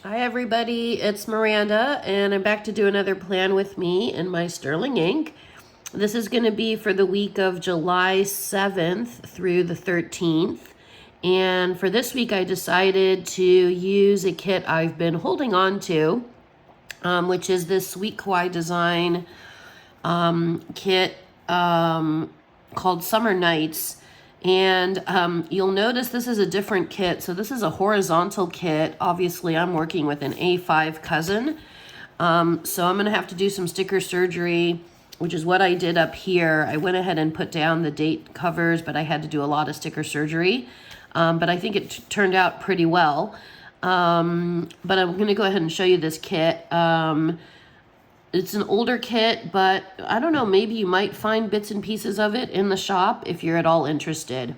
Hi everybody, it's Miranda and I'm back to do another plan with me in my sterling ink. This is going to be for the week of July 7th through the 13th. And for this week I decided to use a kit I've been holding on to, which is this Sweet Kawaii Design kit called Summer Nights. And you'll notice this is a different kit. So this is a horizontal kit. Obviously, I'm working with an A5 cousin. So I'm going to have to do some sticker surgery, which is what I did up here. I went ahead and put down the date covers, but I had to do a lot of sticker surgery. But I think it turned out pretty well. But I'm going to go ahead and show you this kit. It's an older kit, but I don't know, maybe you might find bits and pieces of it in the shop if you're at all interested.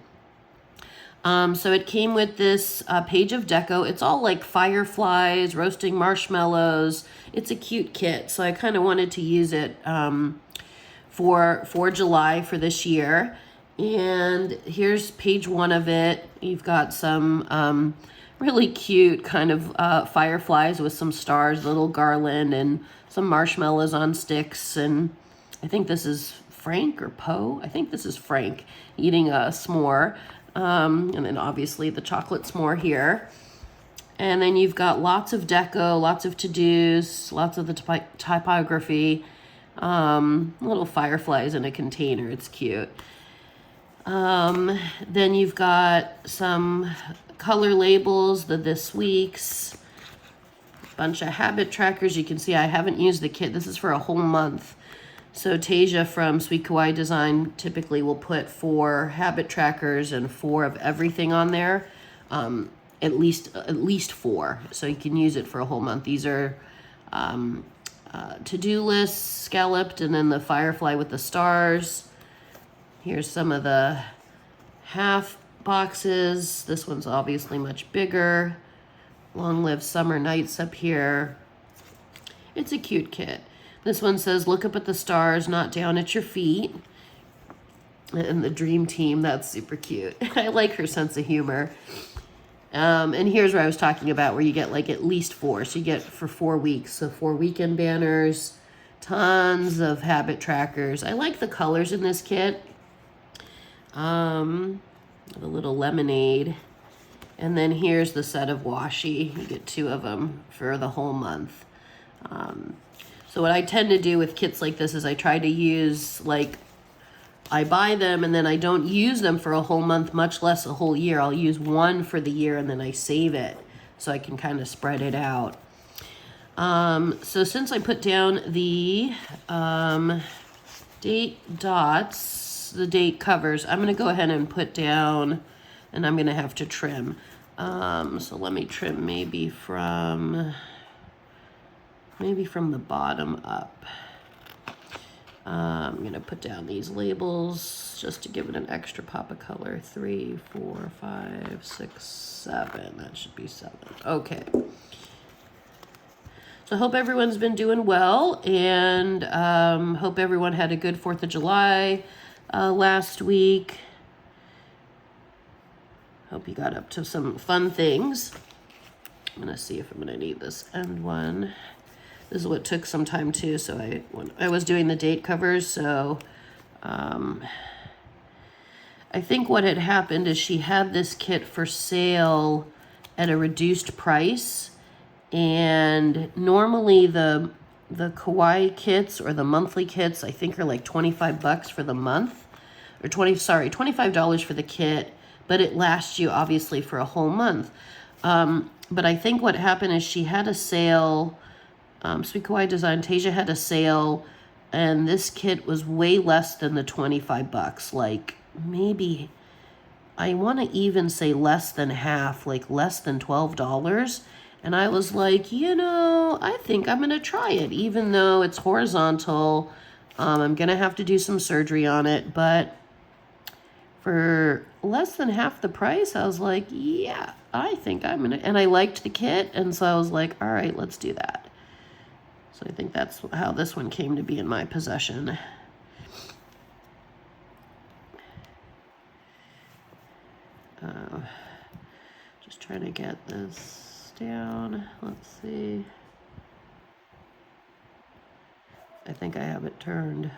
So it came with this page of deco. It's all like fireflies, roasting marshmallows. It's a cute kit, so I kind of wanted to use it for July for this year. And here's page one of it. You've got some really cute kind of fireflies with some stars, little garland, and some marshmallows on sticks. And I think this is Frank or Poe. I think this is Frank eating a s'more. And then obviously the chocolate s'more here. And then you've got lots of deco, lots of to-dos, lots of the typography, little fireflies in a container. It's cute. Then you've got some color labels, the this week's, bunch of habit trackers. You can see I haven't used the kit. This is for a whole month. So Tasia from Sweet Kawaii Design typically will put 4 habit trackers and 4 of everything on there. At least 4. So you can use it for a whole month. These are to-do lists, scalloped, and then the firefly with the stars. Here's some of the half boxes. This one's obviously much bigger. Long Live Summer Nights up here. It's a cute kit. This one says, look up at the stars, not down at your feet. And the Dream Team, that's super cute. I like her sense of humor. And here's where I was talking about where you get like at least 4. So you get for 4 weeks. So 4 weekend banners, tons of habit trackers. I like the colors in this kit. The little lemonade. And then here's the set of washi. You get 2 of them for the whole month. So what I tend to do with kits like this is I try to use, like, I buy them and then I don't use them for a whole month, much less a whole year. I'll use 1 for the year and then I save it so I can kind of spread it out. So since I put down the date dots, the date covers, I'm going to go ahead and put down, and I'm going to have to trim. So let me trim maybe from the bottom up. I'm going to put down these labels just to give it an extra pop of color. 3, 4, 5, 6, 7. That should be 7. Okay. So I hope everyone's been doing well, and hope everyone had a good 4th of July last week. Hope you got up to some fun things. I'm going to see if I'm going to need this end one. This is what took some time too. So when I was doing the date covers, so I think what had happened is she had this kit for sale at a reduced price. And normally the Kawaii kits or the monthly kits, I think are like $25 for the month. Or $25 for the kit. But it lasts you obviously for a whole month. But I think what happened is she had a sale, Sweet Kawaii Design, Tasia had a sale, and this kit was way less than the $25. Like maybe, I want to even say less than half, like less than $12. And I was like, you know, I think I'm going to try it, even though it's horizontal. I'm going to have to do some surgery on it, but for less than half the price, I was like, yeah, I think I'm going to, and I liked the kit, and so I was like, all right, let's do that. So I think that's how this one came to be in my possession. Just trying to get this down. Let's see. I think I have it turned.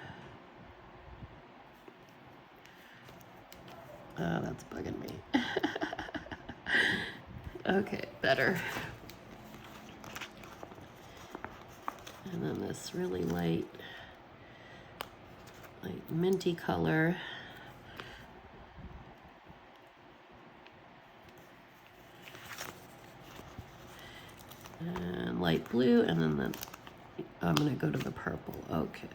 Oh, that's bugging me. Okay, better. And then this really light minty color. And light blue, and then I'm gonna go to the purple. Okay.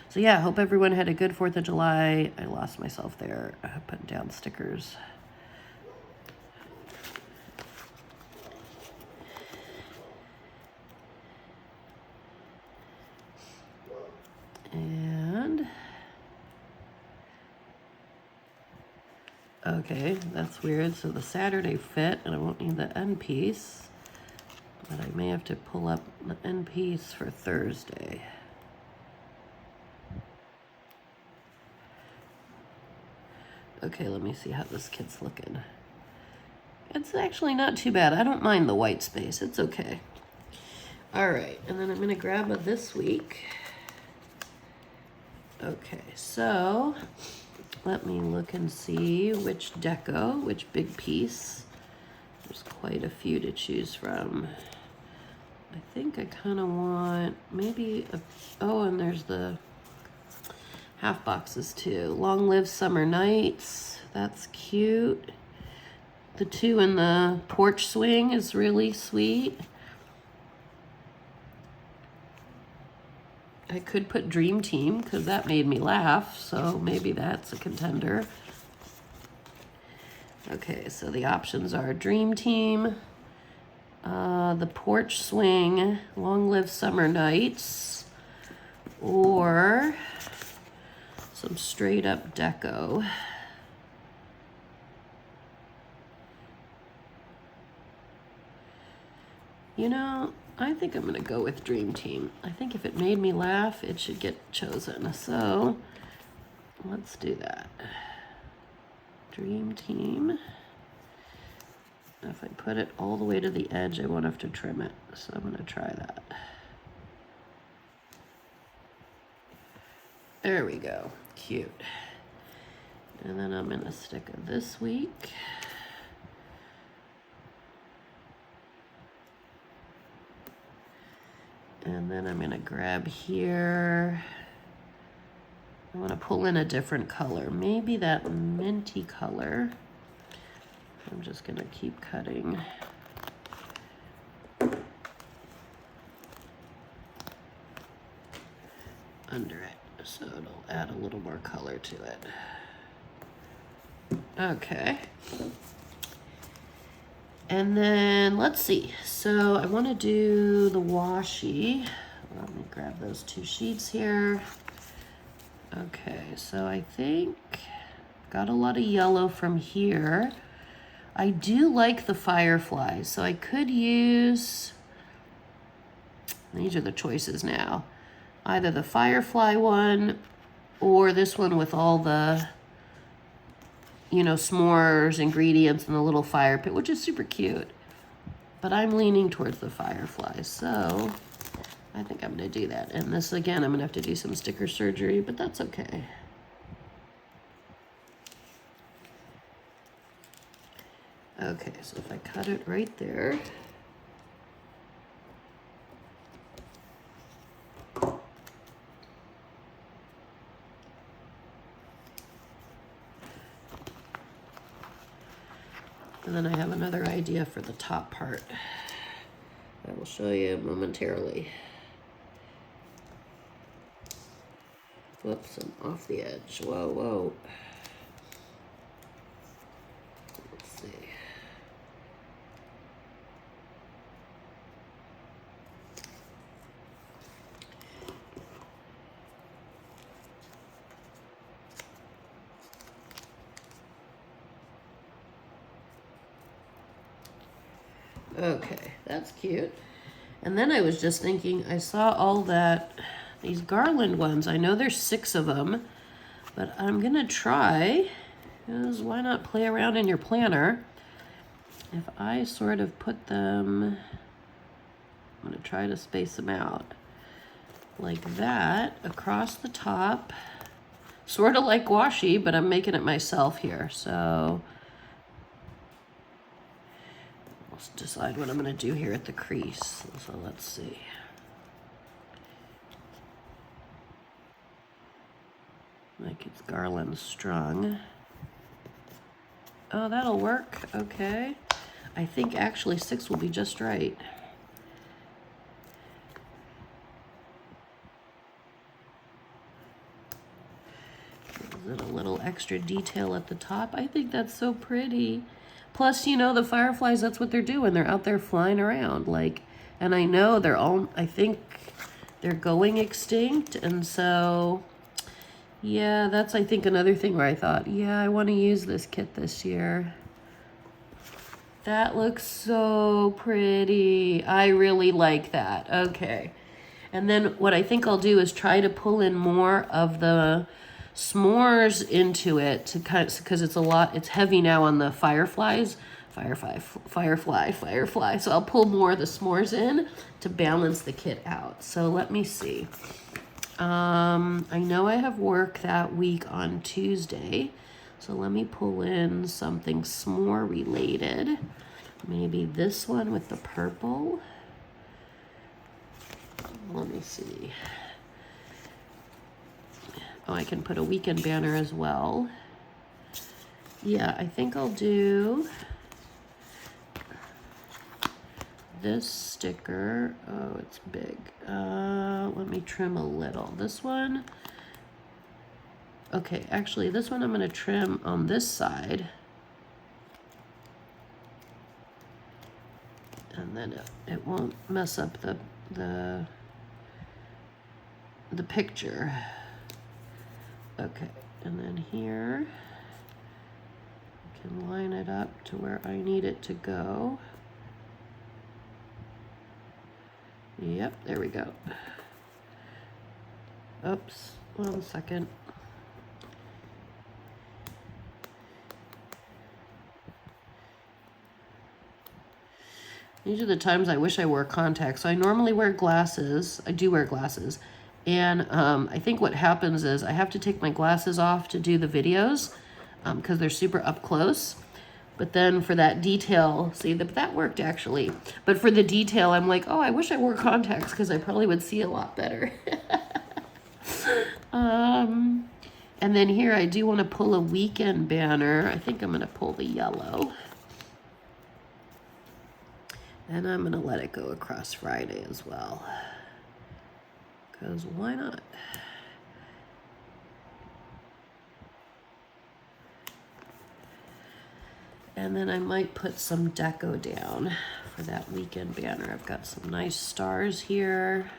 So yeah, I hope everyone had a good 4th of July. I lost myself there, putting down stickers. And, okay, that's weird. So the Saturday fit, and I won't need the end piece, but I may have to pull up the end piece for Thursday. Okay, let me see how this kit's looking. It's actually not too bad. I don't mind the white space. It's okay. All right, and then I'm gonna grab a this week. Okay, so let me look and see which deco, which big piece. There's quite a few to choose from. I think I kind of want maybe a, oh, and there's the half boxes too. Long Live Summer Nights, that's cute. The 2 in the porch swing is really sweet. I could put Dream Team because that made me laugh, so maybe that's a contender. Okay, so the options are Dream Team, the porch swing, Long Live Summer Nights, or some straight up deco. You know, I think I'm gonna go with Dream Team. I think if it made me laugh, it should get chosen. So let's do that. Dream Team. If I put it all the way to the edge, I won't have to trim it. So I'm gonna try that. There we go, cute. And then I'm gonna stick a this week. And then I'm gonna grab here. I wanna pull in a different color, maybe that minty color. I'm just gonna keep cutting. Under it, so it'll add a little more color to it. Okay. And then let's see. So I want to do the washi. Let me grab those 2 sheets here. Okay, so I think got a lot of yellow from here. I do like the Fireflies, so I could use, these are the choices now. Either the Firefly one or this one with all the, you know, s'mores, ingredients, and the little fire pit, which is super cute. But I'm leaning towards the Fireflies, so I think I'm gonna do that. And this, again, I'm gonna have to do some sticker surgery, but that's okay. Okay, so if I cut it right there. And then I have another idea for the top part. I will show you momentarily. Whoops, I'm off the edge. Whoa, whoa. Let's see. Okay, that's cute. And then I was just thinking, I saw all that, these garland ones. I know there's 6 of them, but I'm gonna try, because why not play around in your planner? if I sort of put them, I'm gonna try to space them out like that across the top, sort of like washi, but I'm making it myself here. So let's decide what I'm gonna do here at the crease. So let's see. Like it's garland strung. Oh, that'll work, okay. I think actually 6 will be just right. Is it a little extra detail at the top? I think that's so pretty. Plus, you know, the fireflies, that's what they're doing. They're out there flying around, like, and I know they're all, I think they're going extinct, and so, yeah, that's, I think, another thing where I thought, yeah, I want to use this kit this year. That looks so pretty. I really like that. Okay. And then what I think I'll do is try to pull in more of the s'mores into it to kind of, because it's a lot, it's heavy now on the fireflies. Firefly. So I'll pull more of the s'mores in to balance the kit out. So let me see. I know I have work that week on Tuesday. So let me pull in something s'more related. Maybe this one with the purple. Let me see. Oh, I can put a weekend banner as well. Yeah, I think I'll do this sticker. Oh, it's big. Let me trim a little. This one. Okay, actually, this one I'm going to trim on this side. And then it won't mess up the picture. Okay, and then here, I can line it up to where I need it to go. Yep, there we go. Oops, 1 second. These are the times I wish I wore contacts. So I normally wear glasses. I do wear glasses. And I think what happens is I have to take my glasses off to do the videos because they're super up close. But then for that detail, see, that worked actually. But for the detail, I'm like, oh, I wish I wore contacts because I probably would see a lot better. And then here I do want to pull a weekend banner. I think I'm going to pull the yellow. And I'm going to let it go across Friday as well. Because why not? And then I might put some deco down for that weekend banner. I've got some nice stars here.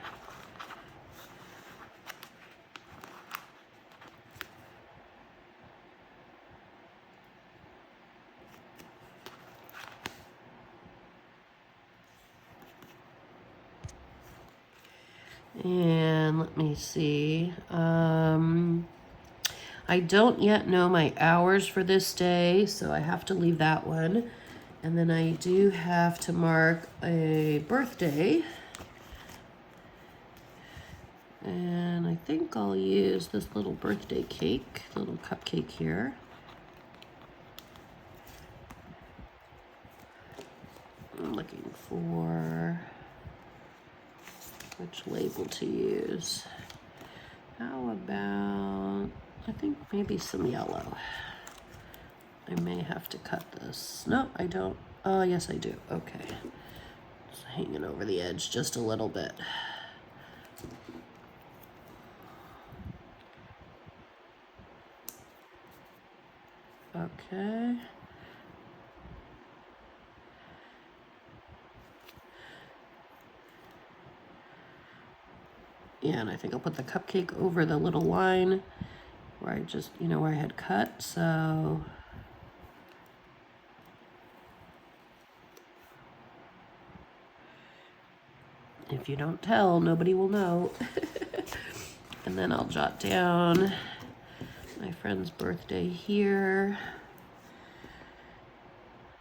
And let me see. I don't yet know my hours for this day, so I have to leave that one. And then I do have to mark a birthday. And I think I'll use this little birthday cake, little cupcake here. I'm looking for which label to use. How about, I think maybe some yellow. I may have to cut this. No, I don't. Oh, yes, I do. Okay. It's hanging over the edge just a little bit. Okay. Yeah, and I think I'll put the cupcake over the little line where I just, you know, where I had cut, so. If you don't tell, nobody will know. And then I'll jot down my friend's birthday here.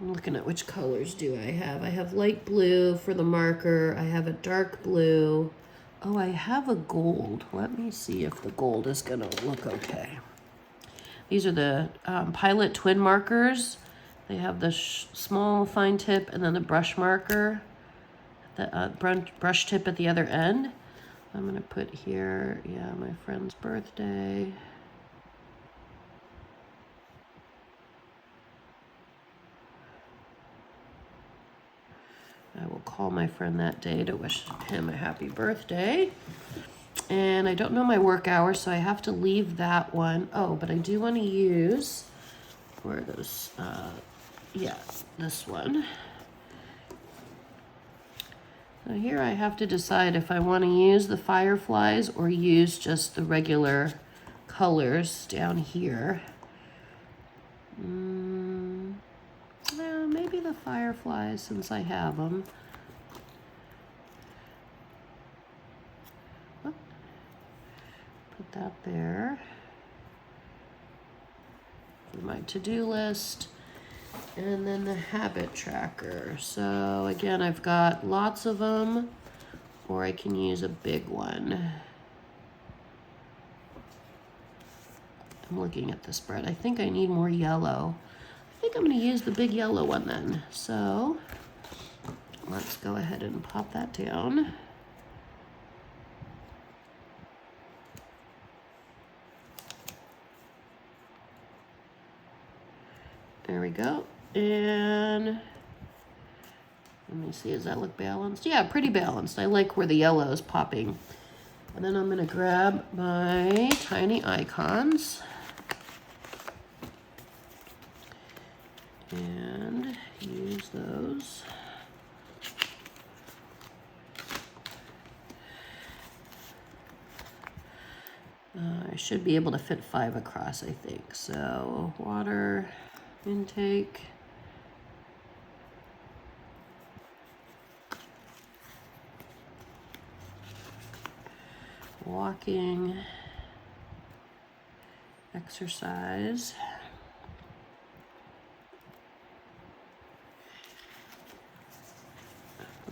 I'm looking at which colors do I have. I have light blue for the marker. I have a dark blue. Oh, I have a gold. Let me see if the gold is gonna look okay. These are the Pilot twin markers. They have the small fine tip and then the brush marker, the brush tip at the other end. I'm gonna put here, yeah, my friend's birthday. I will call my friend that day to wish him a happy birthday. And I don't know my work hours, so I have to leave that one. Oh, but I do want to use, where are those? Yeah, this one. So here I have to decide if I want to use the Fireflies or use just the regular colors down here. Well, maybe the Fireflies since I have them. Oh, put that there for my to-do list. And then the habit tracker. So again, I've got lots of them, or I can use a big one. I'm looking at the spread. I think I need more yellow. I think I'm going to use the big yellow one then. So let's go ahead and pop that down. There we go. And let me see, does that look balanced? Yeah, pretty balanced. I like where the yellow is popping. And then I'm going to grab my tiny icons and use those. I should be able to fit 5 across, I think. So water intake. Walking, exercise,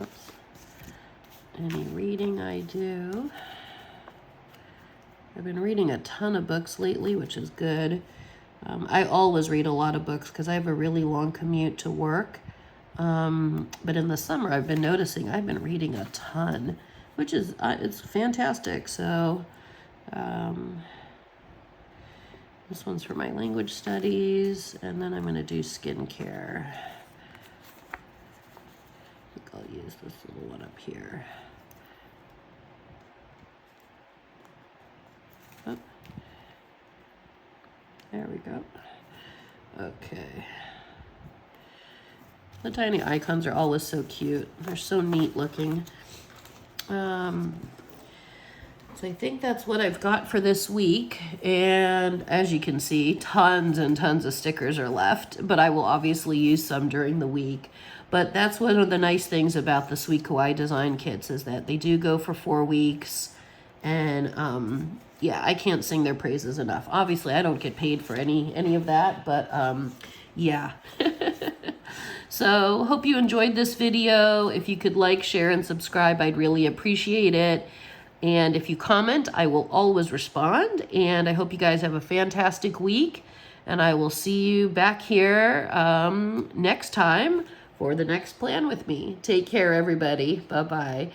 oops, any reading I do. I've been reading a ton of books lately, which is good. I always read a lot of books because I have a really long commute to work. But in the summer, I've been noticing I've been reading a ton, which is, it's fantastic. So this one's for my language studies, and then I'm going to do skincare. I think I'll use this little one up here. Oh, there we go. Okay. The tiny icons are always so cute. They're so neat looking. So I think that's what I've got for this week. And as you can see, tons and tons of stickers are left, but I will obviously use some during the week. But that's one of the nice things about the Sweet Kawaii Design kits is that they do go for 4 weeks. And yeah, I can't sing their praises enough. Obviously, I don't get paid for any of that, but yeah. So hope you enjoyed this video. If you could like, share, and subscribe, I'd really appreciate it. And if you comment, I will always respond. And I hope you guys have a fantastic week. And I will see you back here next time for the next plan with me. Take care, everybody. Bye-bye.